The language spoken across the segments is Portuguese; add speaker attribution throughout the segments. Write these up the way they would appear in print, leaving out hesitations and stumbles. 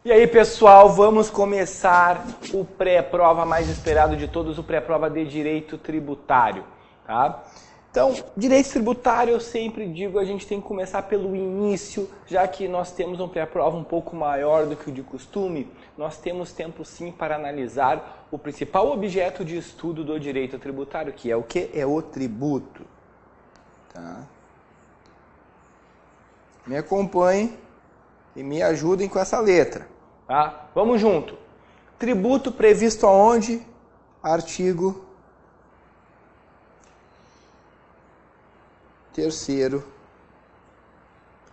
Speaker 1: E aí, pessoal, vamos começar o pré-prova mais esperado de todos, o pré-prova de direito tributário, tá? Então, direito tributário, eu sempre digo, a gente tem que começar pelo início, já que nós temos um pré-prova um pouco maior do que o de costume, nós temos tempo sim para analisar o principal objeto de estudo do direito tributário, que é o quê? É o tributo, tá? Me acompanhem e me ajudem com essa letra. Tá? Vamos junto. Tributo previsto aonde? Artigo 3º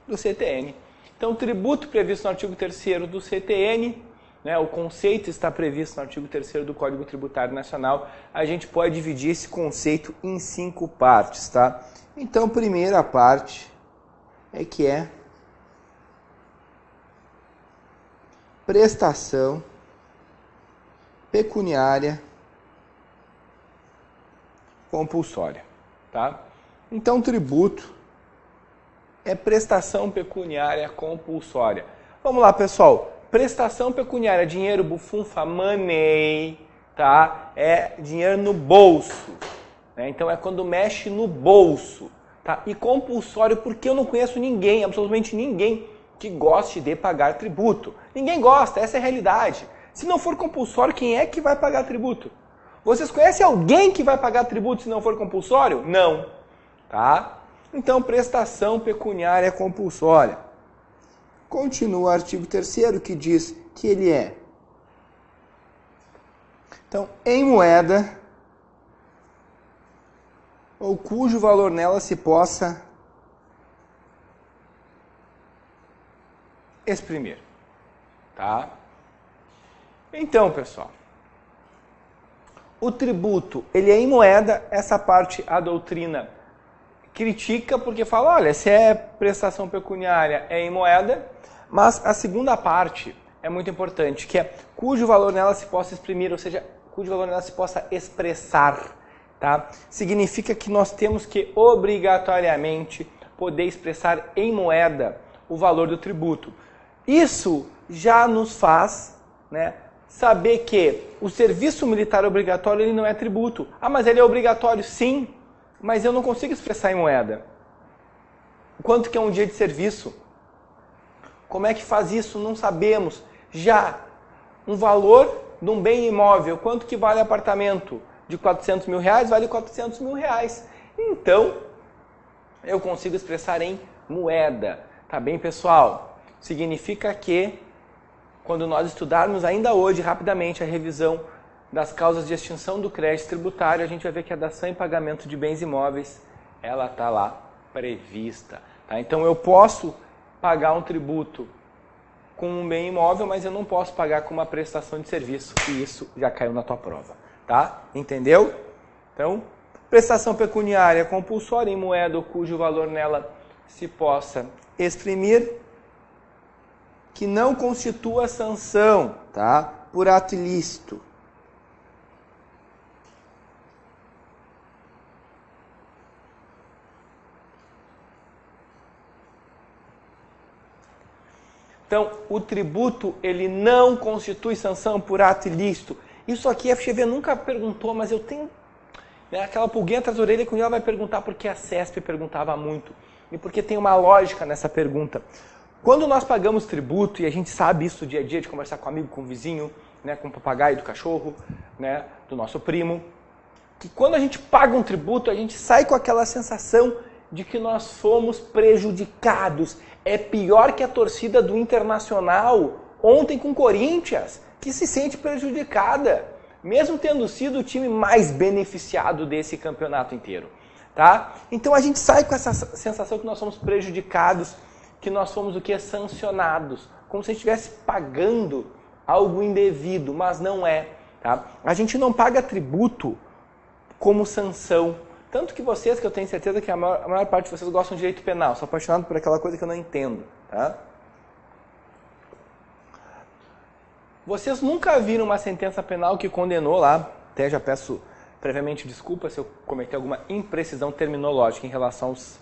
Speaker 1: do CTN. Então, tributo previsto no artigo 3º do CTN, né, o conceito está previsto no artigo 3º do Código Tributário Nacional. A gente pode dividir esse conceito em 5 partes, tá? Então, primeira parte é prestação pecuniária compulsória, tá? Então, tributo é prestação pecuniária compulsória. Vamos lá, pessoal. Prestação pecuniária, dinheiro, bufunfa, money, tá? É dinheiro no bolso, né? Então, é quando mexe no bolso, tá? E compulsório, porque eu não conheço ninguém, absolutamente ninguém, que goste de pagar tributo. Ninguém gosta, essa é a realidade. Se não for compulsório, quem é que vai pagar tributo? Vocês conhecem alguém que vai pagar tributo se não for compulsório? Não. Tá? Então, prestação pecuniária compulsória. Continua o artigo 3º que diz que ele é. Então, em moeda ou cujo valor nela se possa exprimir, tá? Então, pessoal, o tributo, ele é em moeda, essa parte a doutrina critica porque fala, olha, se é prestação pecuniária é em moeda, mas a segunda parte é muito importante, que é cujo valor nela se possa exprimir, ou seja, cujo valor nela se possa expressar, tá? Significa que nós temos que obrigatoriamente poder expressar em moeda o valor do tributo. Isso já nos faz, né, saber que o serviço militar obrigatório ele não é tributo. Ah, mas ele é obrigatório? Sim, mas eu não consigo expressar em moeda. Quanto que é um dia de serviço? Como é que faz isso? Não sabemos. Já um valor de um bem imóvel, quanto que vale apartamento? De 400 mil reais, vale 400 mil reais. Então, eu consigo expressar em moeda. Tá bem, pessoal? Significa que, quando nós estudarmos ainda hoje, rapidamente, a revisão das causas de extinção do crédito tributário, a gente vai ver que a dação em pagamento de bens imóveis, ela está lá prevista. Tá? Então, eu posso pagar um tributo com um bem imóvel, mas eu não posso pagar com uma prestação de serviço, e isso já caiu na tua prova. Tá? Entendeu? Então, prestação pecuniária compulsória em moeda ou cujo valor nela se possa exprimir, que não constitua sanção, tá? Por ato ilícito. Então, o tributo, ele não constitui sanção por ato ilícito. Isso aqui a FGV nunca perguntou, mas eu tenho, né, aquela pulguinha atrás da orelha que ela vai perguntar porque a CESP perguntava muito. E porque tem uma lógica nessa pergunta. Quando nós pagamos tributo, e a gente sabe isso dia a dia, de conversar com amigo, com o vizinho, né, com o papagaio do cachorro, né, do nosso primo, que quando a gente paga um tributo, a gente sai com aquela sensação de que nós fomos prejudicados. É pior que a torcida do Internacional ontem com o Corinthians, que se sente prejudicada, mesmo tendo sido o time mais beneficiado desse campeonato inteiro. Tá? Então a gente sai com essa sensação que nós somos prejudicados, que nós fomos o que? Sancionados, como se a gente estivesse pagando algo indevido, mas não é. Tá? A gente não paga tributo como sanção. Tanto que vocês, que eu tenho certeza que a maior parte de vocês gostam de direito penal, são apaixonados por aquela coisa que eu não entendo. Tá? Vocês nunca viram uma sentença penal que condenou lá, até já peço previamente desculpa se eu cometer alguma imprecisão terminológica em relação aos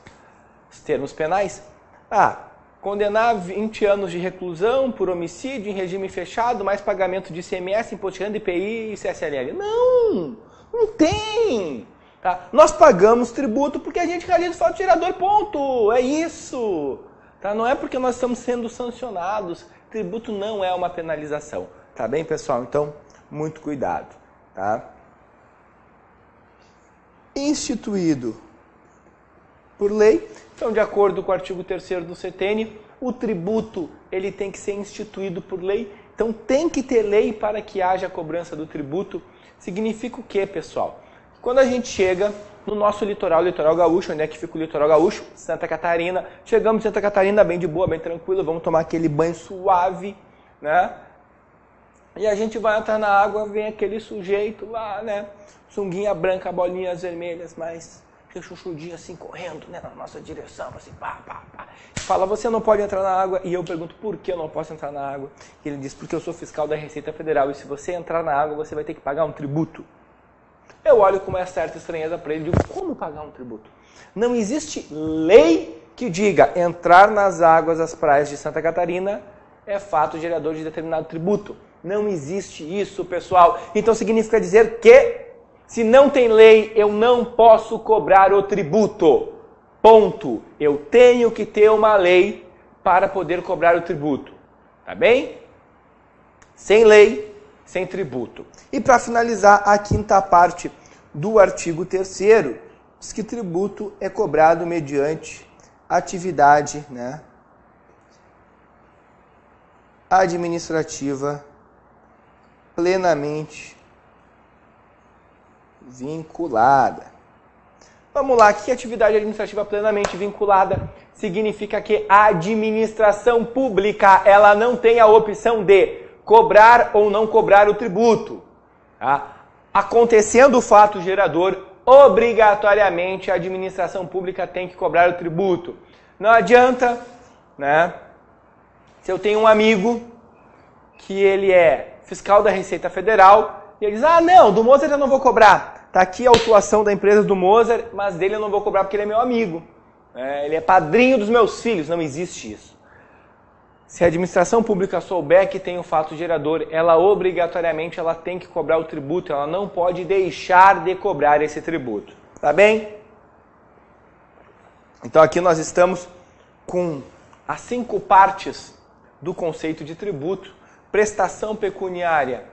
Speaker 1: termos penais. Ah, condenar 20 anos de reclusão por homicídio em regime fechado, mais pagamento de ICMS, Imposto de Renda, IPI e CSLL. Não, não tem. Tá? Nós pagamos tributo porque a gente realiza o fato gerador, ponto. É isso. Tá? Não é porque nós estamos sendo sancionados. Tributo não é uma penalização. Tá bem, pessoal? Então, muito cuidado. Tá? Instituído por lei. Então, de acordo com o artigo 3º do CTN, o tributo ele tem que ser instituído por lei. Então, tem que ter lei para que haja a cobrança do tributo. Significa o quê, pessoal? Quando a gente chega no nosso litoral gaúcho, onde é que fica o litoral gaúcho? Santa Catarina. Chegamos em Santa Catarina bem de boa, bem tranquilo, vamos tomar aquele banho suave, né? E a gente vai entrar na água, vem aquele sujeito lá, né? Sunguinha branca, bolinhas vermelhas, mas chuchudinho assim, correndo, né, na nossa direção, assim, pá, pá, pá. Fala, você não pode entrar na água. E eu pergunto, por que eu não posso entrar na água? E ele diz, porque eu sou fiscal da Receita Federal e se você entrar na água, você vai ter que pagar um tributo. Eu olho com uma certa estranheza para ele e digo, como pagar um tributo? Não existe lei que diga entrar nas águas das praias de Santa Catarina é fato gerador de determinado tributo. Não existe isso, pessoal. Então significa dizer que se não tem lei, eu não posso cobrar o tributo. Ponto. Eu tenho que ter uma lei para poder cobrar o tributo. Tá bem? Sem lei, sem tributo. E para finalizar, a quinta parte do artigo 3º, diz que tributo é cobrado mediante atividade, né, administrativa plenamente vinculada. Vamos lá, o que é atividade administrativa plenamente vinculada? Significa que a administração pública ela não tem a opção de cobrar ou não cobrar o tributo. Tá? Acontecendo o fato gerador, obrigatoriamente a administração pública tem que cobrar o tributo. Não adianta, né? Se eu tenho um amigo que ele é fiscal da Receita Federal e ele diz, ah não, do Moser eu não vou cobrar. Está aqui a autuação da empresa do Moser, mas dele eu não vou cobrar porque ele é meu amigo. Ele é padrinho dos meus filhos. Não existe isso. Se a administração pública souber que tem um fato gerador, ela obrigatoriamente ela tem que cobrar o tributo, ela não pode deixar de cobrar esse tributo. Tá bem? Então aqui nós estamos com as 5 partes do conceito de tributo: prestação pecuniária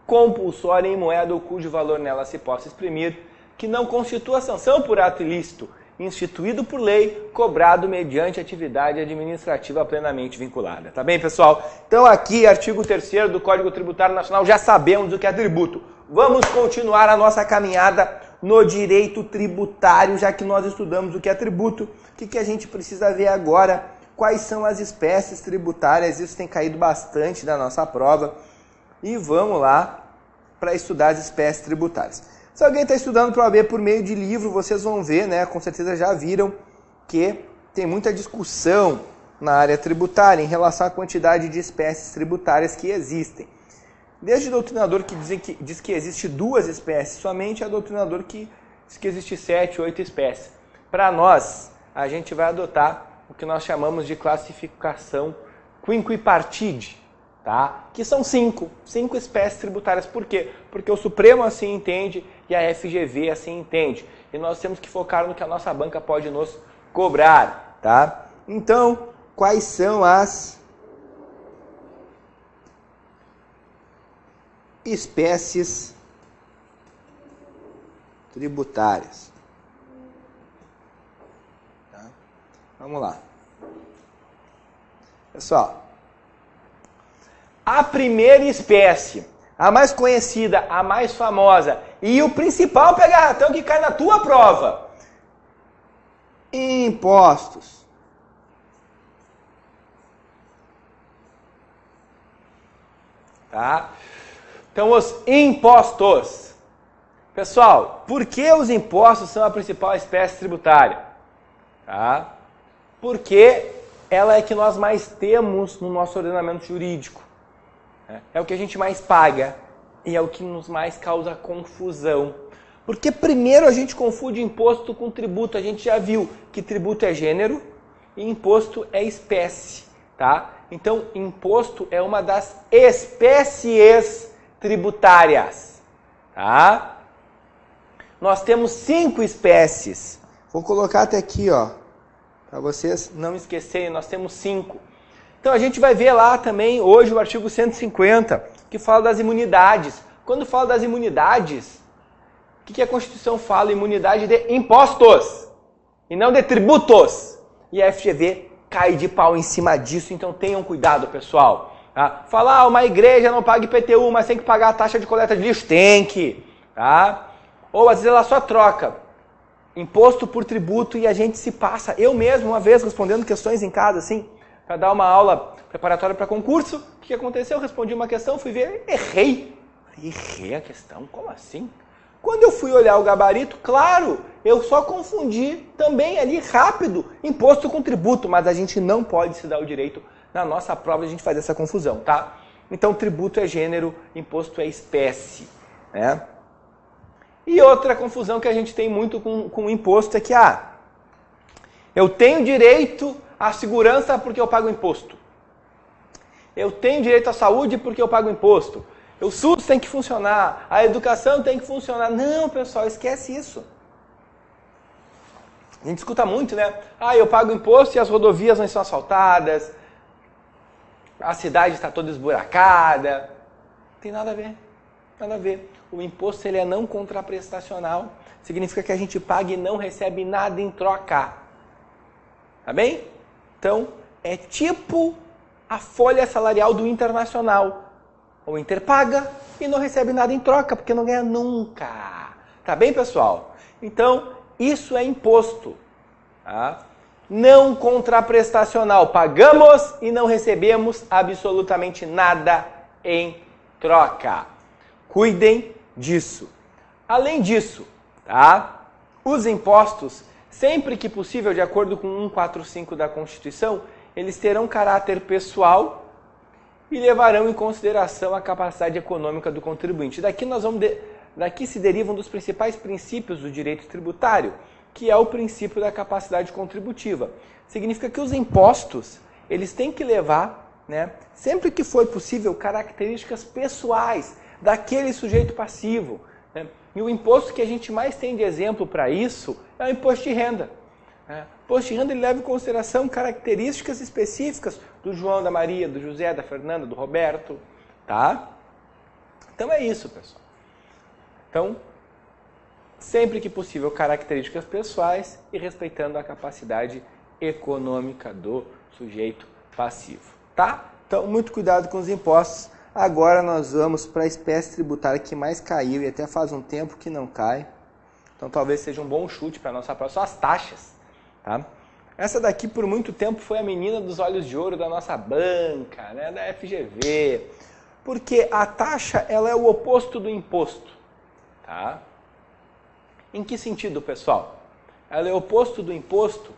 Speaker 1: compulsória em moeda ou cujo valor nela se possa exprimir, que não constitua sanção por ato ilícito, instituído por lei, cobrado mediante atividade administrativa plenamente vinculada. Tá bem, pessoal? Então aqui, artigo 3º do Código Tributário Nacional, já sabemos o que é tributo. Vamos continuar a nossa caminhada no direito tributário, já que nós estudamos o que é tributo. O que a gente precisa ver agora? Quais são as espécies tributárias? Isso tem caído bastante na nossa prova. E vamos lá para estudar as espécies tributárias. Se alguém está estudando para a OAB por meio de livro, vocês vão ver, né? Com certeza já viram que tem muita discussão na área tributária em relação à quantidade de espécies tributárias que existem. Desde o doutrinador que diz que existe 2 espécies somente, a doutrinador que diz que existe 7, 8 espécies. Para nós, a gente vai adotar o que nós chamamos de classificação quinquipartite, tá? Que são 5 espécies tributárias. Por quê? Porque o Supremo assim entende e a FGV assim entende. E nós temos que focar no que a nossa banca pode nos cobrar, tá? Então, quais são as espécies tributárias? Tá? Vamos lá. Pessoal, a primeira espécie, a mais conhecida, a mais famosa e o principal pega-ratão que cai na tua prova: impostos. Tá? Então, os impostos. Pessoal, por que os impostos são a principal espécie tributária? Tá? Porque ela é que nós mais temos no nosso ordenamento jurídico. É o que a gente mais paga e é o que nos mais causa confusão. Porque primeiro a gente confunde imposto com tributo. A gente já viu que tributo é gênero, e imposto é espécie, tá? Então, imposto é uma das espécies tributárias, tá? Nós temos 5 espécies. Vou colocar até aqui, ó, para vocês não esquecerem, nós temos 5. Então, a gente vai ver lá também, hoje, o artigo 150, que fala das imunidades. Quando fala das imunidades, o que a Constituição fala? Imunidade de impostos, e não de tributos. E a FGV cai de pau em cima disso, então tenham cuidado, pessoal. Tá? Falar, uma igreja não paga IPTU, mas tem que pagar a taxa de coleta de lixo? Tem que. Tá? Ou às vezes ela só troca imposto por tributo e a gente se passa. Eu mesmo, uma vez, respondendo questões em casa, assim, para dar uma aula preparatória para concurso, o que aconteceu? Eu respondi uma questão, fui ver, errei. Errei a questão? Como assim? Quando eu fui olhar o gabarito, claro, eu só confundi também ali rápido imposto com tributo, mas a gente não pode se dar o direito na nossa prova de a gente fazer essa confusão, tá? Então, tributo é gênero, imposto é espécie, né? E outra confusão que a gente tem muito com o imposto é que, eu tenho direito à segurança porque eu pago imposto. Eu tenho direito à saúde porque eu pago imposto. O SUS tem que funcionar, a educação tem que funcionar. Não, pessoal, esquece isso. A gente escuta muito, né? Eu pago imposto e as rodovias não estão asfaltadas, a cidade está toda esburacada. Não tem nada a ver, nada a ver. O imposto ele é não contraprestacional, significa que a gente paga e não recebe nada em troca. Tá bem? Então, é tipo a folha salarial do Internacional. O Inter paga e não recebe nada em troca, porque não ganha nunca. Tá bem, pessoal? Então, isso é imposto. Tá? Não contraprestacional. Pagamos e não recebemos absolutamente nada em troca. Cuidem disso. Além disso, tá? Os impostos, sempre que possível, de acordo com 145 da Constituição, eles terão caráter pessoal e levarão em consideração a capacidade econômica do contribuinte. Daqui se deriva um dos principais princípios do direito tributário, que é o princípio da capacidade contributiva. Significa que os impostos, eles têm que levar, né, sempre que for possível, características pessoais daquele sujeito passivo. Né? E o imposto que a gente mais tem de exemplo para isso é o imposto de renda. O imposto de renda ele leva em consideração características específicas do João, da Maria, do José, da Fernanda, do Roberto. Tá? Então é isso, pessoal. Então, sempre que possível, características pessoais e respeitando a capacidade econômica do sujeito passivo. Tá? Então, muito cuidado com os impostos. Agora nós vamos para a espécie tributária que mais caiu e até faz um tempo que não cai. Então, talvez seja um bom chute para a nossa prova. São as taxas. Tá? Essa daqui, por muito tempo, foi a menina dos olhos de ouro da nossa banca, né? Da FGV. Porque a taxa ela é o oposto do imposto. Tá? Em que sentido, pessoal? Ela é o oposto do imposto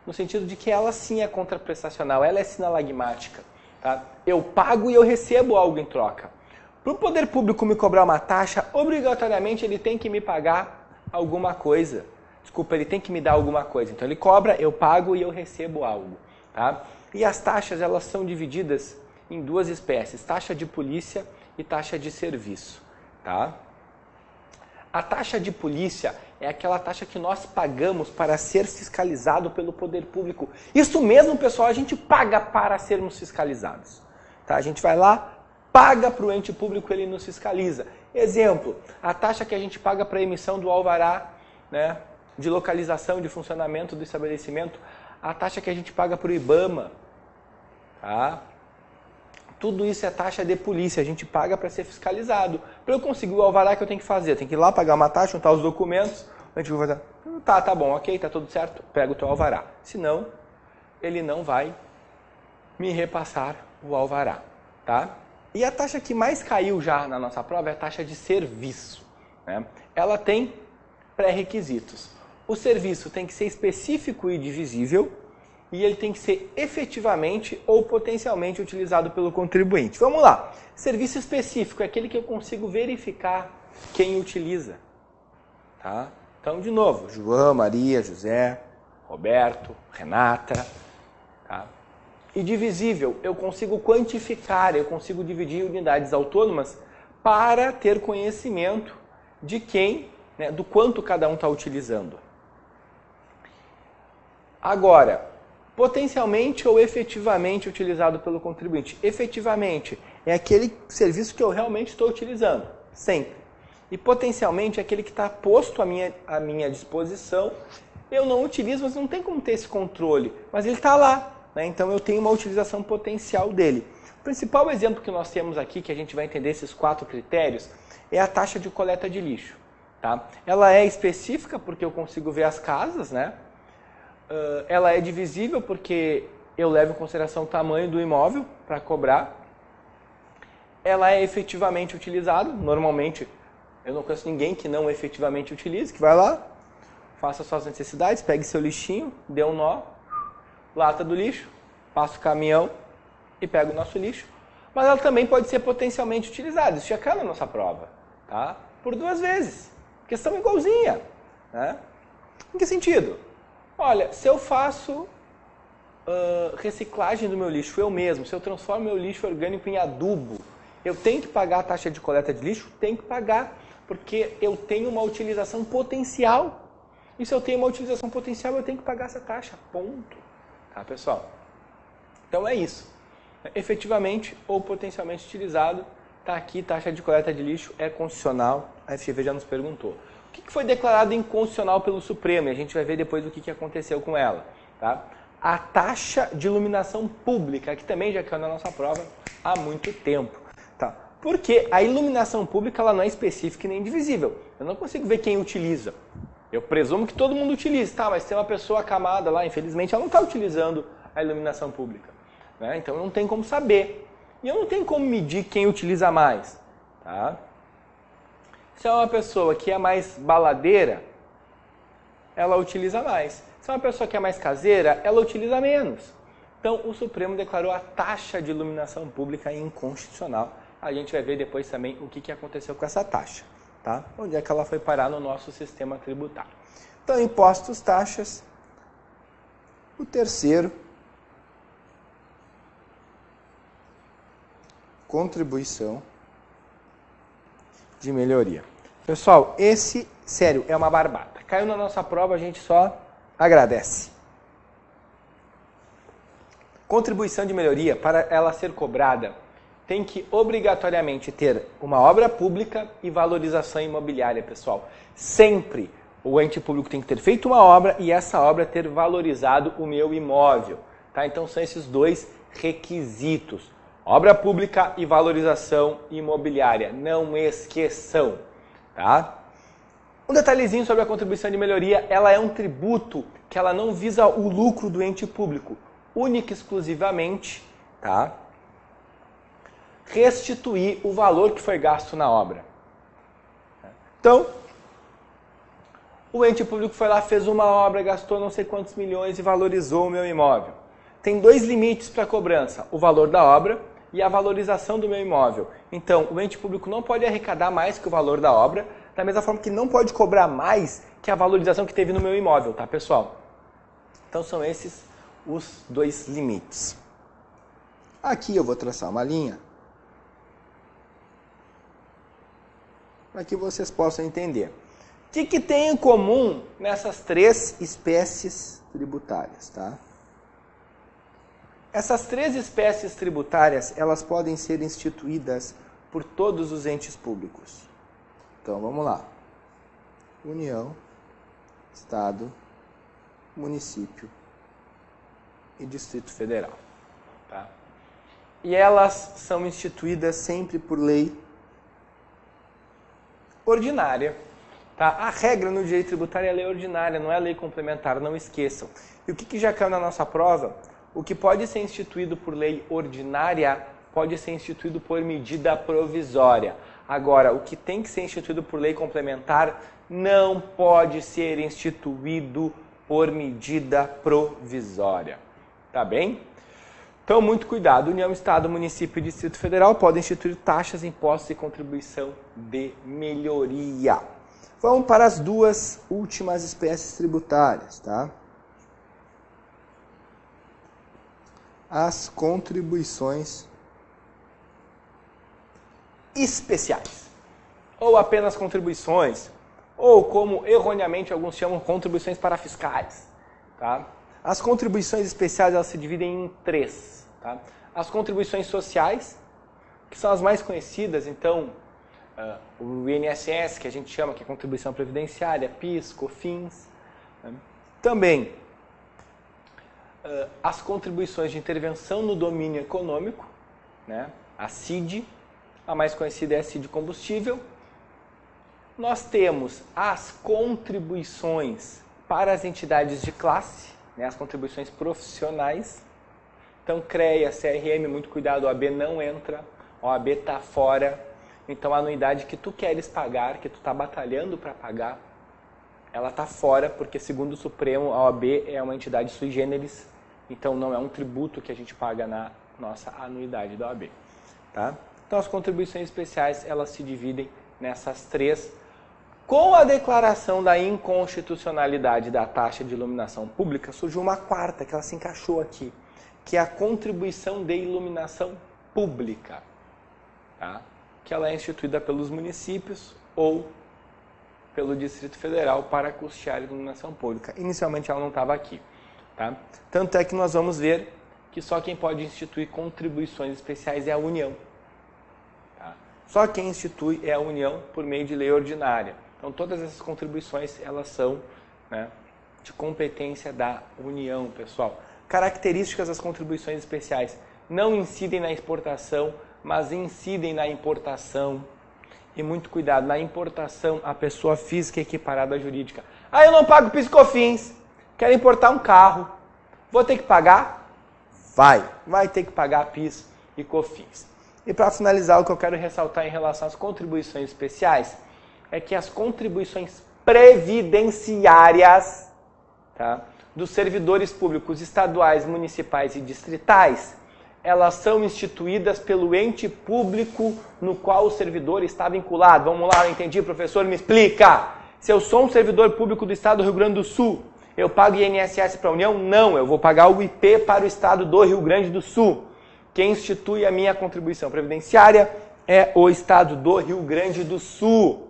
Speaker 1: no sentido de que ela sim é contraprestacional, ela é sinalagmática. Tá? Eu pago e eu recebo algo em troca. Para o poder público me cobrar uma taxa, obrigatoriamente ele tem que me pagar alguma coisa. Desculpa, ele tem que me dar alguma coisa. Então ele cobra, eu pago e eu recebo algo. Tá? E as taxas elas são divididas em duas espécies, taxa de polícia e taxa de serviço. Tá? A taxa de polícia é aquela taxa que nós pagamos para ser fiscalizado pelo poder público. Isso mesmo, pessoal, a gente paga para sermos fiscalizados. Tá? A gente vai lá, paga para o ente público, ele nos fiscaliza. Exemplo, a taxa que a gente paga para a emissão do alvará, né, de localização e de funcionamento do estabelecimento, a taxa que a gente paga para o IBAMA. Tá? Tudo isso é taxa de polícia, a gente paga para ser fiscalizado. Para eu conseguir o alvará, que eu tenho que fazer? Eu tenho que ir lá pagar uma taxa, juntar os documentos, a gente vai fazer, tá bom, ok, tá tudo certo, pega o teu alvará. Senão, ele não vai me repassar o alvará. Tá? E a taxa que mais caiu já na nossa prova é a taxa de serviço. Né? Ela tem pré-requisitos. O serviço tem que ser específico e divisível, e ele tem que ser efetivamente ou potencialmente utilizado pelo contribuinte. Vamos lá. Serviço específico é aquele que eu consigo verificar quem utiliza. Tá? Então, de novo, João, Maria, José, Roberto, Renata. Tá? E divisível, eu consigo quantificar, eu consigo dividir em unidades autônomas para ter conhecimento de quem, né, do quanto cada um está utilizando. Agora, potencialmente ou efetivamente utilizado pelo contribuinte. Efetivamente é aquele serviço que eu realmente estou utilizando, sempre. E potencialmente é aquele que está posto à minha disposição. Eu não utilizo, mas não tem como ter esse controle. Mas ele está lá, né? Então eu tenho uma utilização potencial dele. O principal exemplo que nós temos aqui, que a gente vai entender esses 4 critérios, é a taxa de coleta de lixo. Tá? Ela é específica porque eu consigo ver as casas, né? Ela é divisível porque eu levo em consideração o tamanho do imóvel para cobrar. Ela é efetivamente utilizada. Normalmente, eu não conheço ninguém que não efetivamente utilize, que vai lá, faça suas necessidades, pegue seu lixinho, dê um nó, lata do lixo, passa o caminhão e pega o nosso lixo. Mas ela também pode ser potencialmente utilizada. Isso já cai na nossa prova. Tá? Por 2 vezes. Questão igualzinha. Né? Em que sentido? Olha, se eu faço reciclagem do meu lixo eu mesmo, se eu transformo meu lixo orgânico em adubo, eu tenho que pagar a taxa de coleta de lixo? Tenho que pagar, porque eu tenho uma utilização potencial. E se eu tenho uma utilização potencial, eu tenho que pagar essa taxa. Ponto. Tá, pessoal? Então é isso. Efetivamente ou potencialmente utilizado, está aqui, taxa de coleta de lixo é constitucional. A FGV já nos perguntou. O que foi declarado inconstitucional pelo Supremo? E a gente vai ver depois o que aconteceu com ela. Tá? A taxa de iluminação pública, que também já caiu na nossa prova há muito tempo. Tá? Porque a iluminação pública ela não é específica e nem divisível. Eu não consigo ver quem utiliza. Eu presumo que todo mundo utiliza, tá? Mas tem uma pessoa acamada lá, infelizmente, ela não está utilizando a iluminação pública. Né? Então não tem como saber. E eu não tenho como medir quem utiliza mais. Tá? Se é uma pessoa que é mais baladeira, ela utiliza mais. Se é uma pessoa que é mais caseira, ela utiliza menos. Então, o Supremo declarou a taxa de iluminação pública inconstitucional. A gente vai ver depois também o que aconteceu com essa taxa. Tá? Onde é que ela foi parar no nosso sistema tributário. Então, impostos, taxas. O terceiro, contribuição de melhoria. Pessoal, esse, sério, é uma barbata. Caiu na nossa prova, a gente só agradece. Contribuição de melhoria, para ela ser cobrada, tem que obrigatoriamente ter uma obra pública e valorização imobiliária, pessoal. Sempre o ente público tem que ter feito uma obra e essa obra ter valorizado o meu imóvel. Tá? Então são esses 2 requisitos. Obra pública e valorização imobiliária. Não esqueçam. Tá? Um detalhezinho sobre a contribuição de melhoria. Ela é um tributo que ela não visa o lucro do ente público. Única e exclusivamente, tá? Restituir o valor que foi gasto na obra. Então, o ente público foi lá, fez uma obra, gastou não sei quantos milhões e valorizou o meu imóvel. Tem 2 limites para a cobrança, o valor da obra e a valorização do meu imóvel. Então, o ente público não pode arrecadar mais que o valor da obra, da mesma forma que não pode cobrar mais que a valorização que teve no meu imóvel, tá, pessoal? Então, são esses os 2 limites. Aqui eu vou traçar uma linha para que vocês possam entender. O que tem em comum nessas 3 espécies tributárias, tá? Essas 3 espécies tributárias, elas podem ser instituídas por todos os entes públicos. Então, vamos lá. União, Estado, município e Distrito Federal. Tá? E elas são instituídas sempre por lei ordinária. Tá? A regra no direito tributário é lei ordinária, não é lei complementar, não esqueçam. E o que já caiu na nossa prova? O que pode ser instituído por lei ordinária pode ser instituído por medida provisória. Agora, o que tem que ser instituído por lei complementar não pode ser instituído por medida provisória. Tá bem? Então, muito cuidado. União, Estado, Município e Distrito Federal podem instituir taxas, impostos e contribuição de melhoria. Vamos para as 2 últimas espécies tributárias, tá? as contribuições especiais, ou apenas contribuições, ou como erroneamente alguns chamam, contribuições parafiscais. Tá? As contribuições especiais elas se dividem em três. Tá? As contribuições sociais, que são as mais conhecidas, então o INSS, que a gente chama que é contribuição previdenciária, PIS, COFINS. Né? Também as contribuições de intervenção no domínio econômico, né? A CID, a mais conhecida é a CID combustível. Nós temos as contribuições para as entidades de classe, né? As contribuições profissionais. Então, CREA, CRM, muito cuidado, OAB não entra, OAB está fora. Então, a anuidade que tu queres pagar, que tu está batalhando para pagar, ela está fora, porque segundo o Supremo, a OAB é uma entidade sui generis, então não é um tributo que a gente paga na nossa anuidade da OAB. Tá? Então, as contribuições especiais, elas se dividem nessas três. Com a declaração da inconstitucionalidade da taxa de iluminação pública, surgiu uma quarta, que ela se encaixou aqui, que é a contribuição de iluminação pública, tá? Que ela é instituída pelos municípios ou pelo Distrito Federal para custear a iluminação pública. Inicialmente ela não estava aqui. Tá? Tanto é que nós vamos ver que só quem pode instituir contribuições especiais é a União. Tá? Só quem institui é a União por meio de lei ordinária. Então todas essas contribuições elas são, né, de competência da União, pessoal. Características das contribuições especiais: não incidem na exportação, mas incidem na importação. E muito cuidado, na importação, a pessoa física é equiparada à jurídica. Ah, eu não pago PIS e COFINS, quero importar um carro, vou ter que pagar? Vai ter que pagar PIS e COFINS. E para finalizar, o que eu quero ressaltar em relação às contribuições especiais é que as contribuições previdenciárias, tá, dos servidores públicos estaduais, municipais e distritais, elas são instituídas pelo ente público no qual o servidor está vinculado. Vamos lá, eu entendi, professor, me explica. Se eu sou um servidor público do estado do Rio Grande do Sul, eu pago INSS para a União? Não, eu vou pagar o IP para o estado do Rio Grande do Sul. Quem institui a minha contribuição previdenciária é o estado do Rio Grande do Sul.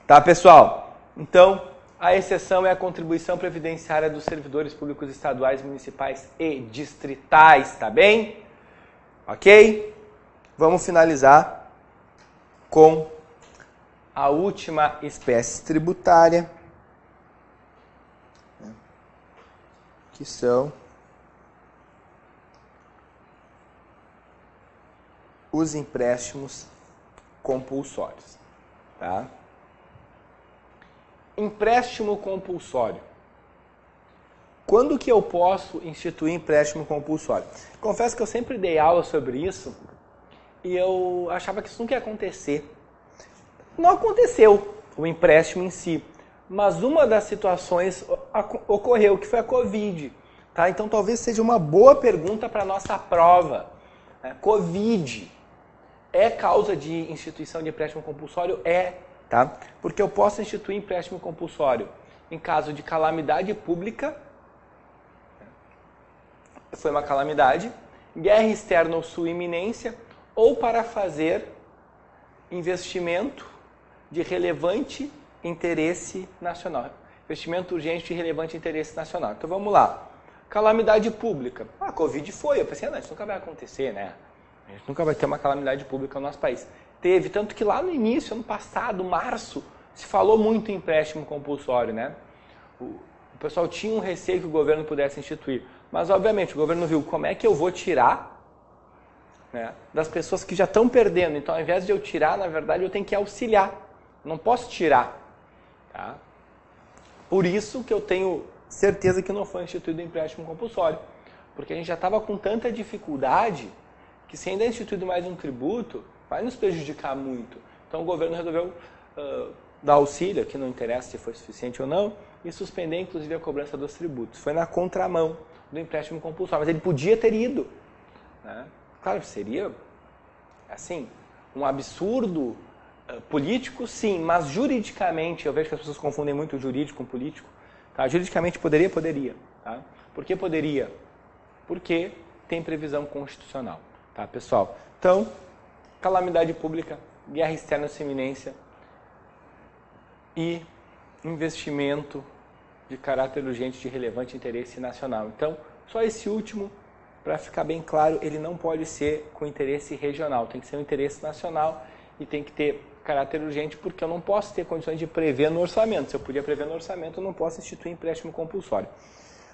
Speaker 1: Tá, pessoal? Então, a exceção é a contribuição previdenciária dos servidores públicos estaduais, municipais e distritais, tá bem? Ok? Vamos finalizar com a última espécie tributária, que são os empréstimos compulsórios, tá? Empréstimo compulsório. Quando que eu posso instituir empréstimo compulsório? Confesso que eu sempre dei aula sobre isso e eu achava que isso nunca ia acontecer. Não aconteceu o empréstimo em si, mas uma das situações ocorreu, que foi a Covid. Tá? Então talvez seja uma boa pergunta para a nossa prova. Covid é causa de instituição de empréstimo compulsório? É. Tá? Porque eu posso instituir empréstimo compulsório em caso de calamidade pública, foi uma calamidade, guerra externa ou sua iminência, ou para fazer investimento de relevante interesse nacional. Investimento urgente de relevante interesse nacional. Então vamos lá. Calamidade pública. A Covid foi. Eu pensei, não, isso nunca vai acontecer, né? A gente nunca vai ter uma calamidade pública no nosso país. Teve, tanto que lá no início, ano passado, março, se falou muito em empréstimo compulsório, né? O pessoal tinha um receio que o governo pudesse instituir. Mas, obviamente, o governo viu como é que eu vou tirar, né, das pessoas que já estão perdendo. Então, ao invés de eu tirar, na verdade, eu tenho que auxiliar. Não posso tirar. Tá? Por isso que eu tenho certeza que não foi instituído o empréstimo compulsório. Porque a gente já estava com tanta dificuldade que, se ainda é instituído mais um tributo, vai nos prejudicar muito. Então o governo resolveu dar auxílio, que não interessa se foi suficiente ou não, e suspender inclusive a cobrança dos tributos. Foi na contramão do empréstimo compulsório, mas ele podia ter ido. Né? Claro, seria assim, um absurdo político, sim, mas juridicamente, eu vejo que as pessoas confundem muito o jurídico com o político. Tá? Juridicamente poderia. Tá? Por que poderia? porque tem previsão constitucional, tá, pessoal? Então, calamidade pública, guerra externa sem iminência e investimento de caráter urgente de relevante interesse nacional. Então, só esse último, para ficar bem claro, ele não pode ser com interesse regional, tem que ser um interesse nacional e tem que ter caráter urgente, porque eu não posso ter condições de prever no orçamento. Se eu podia prever no orçamento, eu não posso instituir empréstimo compulsório.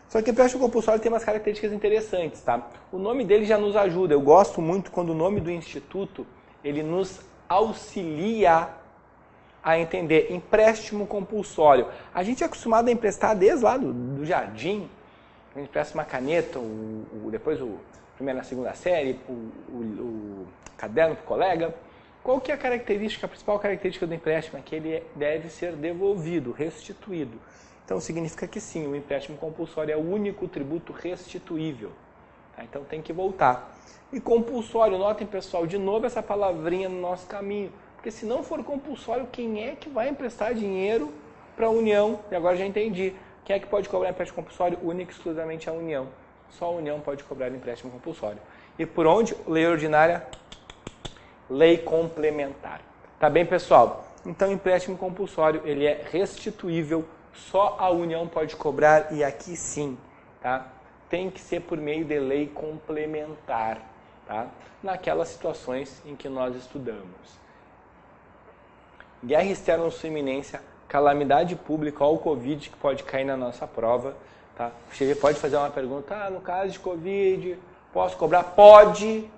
Speaker 1: Só que o empréstimo compulsório tem umas características interessantes, tá? O nome dele já nos ajuda. Eu gosto muito quando o nome do instituto, ele nos auxilia a entender. Empréstimo compulsório. A gente é acostumado a emprestar desde lá do jardim. A gente empresta uma caneta, depois o primeira e segunda série, o caderno para o colega. Qual que é a principal característica do empréstimo? É que ele deve ser devolvido, restituído. Então significa que sim, o empréstimo compulsório é o único tributo restituível. Tá? Então tem que voltar. E compulsório, notem pessoal, de novo essa palavrinha no nosso caminho. Porque se não for compulsório, quem é que vai emprestar dinheiro para a União? E agora já entendi. Quem é que pode cobrar empréstimo compulsório? Única e exclusivamente a União. Só a União pode cobrar empréstimo compulsório. E por onde? Lei ordinária, lei complementar. Tá bem, pessoal? Então, empréstimo compulsório, ele é restituível, só a União pode cobrar e aqui sim, tá? Tem que ser por meio de lei complementar, tá? Naquelas situações em que nós estudamos. Guerra externa ou sua iminência, calamidade pública ou Covid, que pode cair na nossa prova, tá? Você pode fazer uma pergunta, no caso de Covid, posso cobrar? Pode,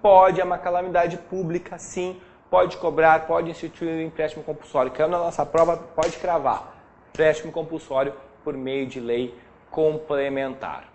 Speaker 1: é uma calamidade pública, sim, pode cobrar, pode instituir um empréstimo compulsório. Caiu na nossa prova, pode cravar. Empréstimo compulsório por meio de lei complementar.